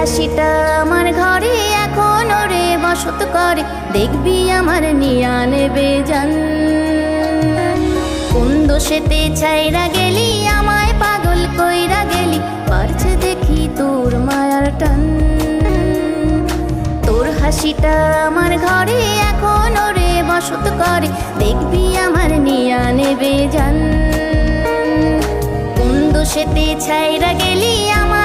হাসিটা আমার ঘরে এখন রে বসত করে, দেখবি আমার নিয়া নেবে জান। কোন দোষেতে ছাইরা গেলি আমায় পাগল কইরা গেলি, পারছে দেখি তোর মায়ার টান। তোর হাসিটা আমার ঘরে এখন রে বসত করে, দেখবি আমার নিয়া নেবে জান। কোন দোষেতে ছাইরা গেলি আমার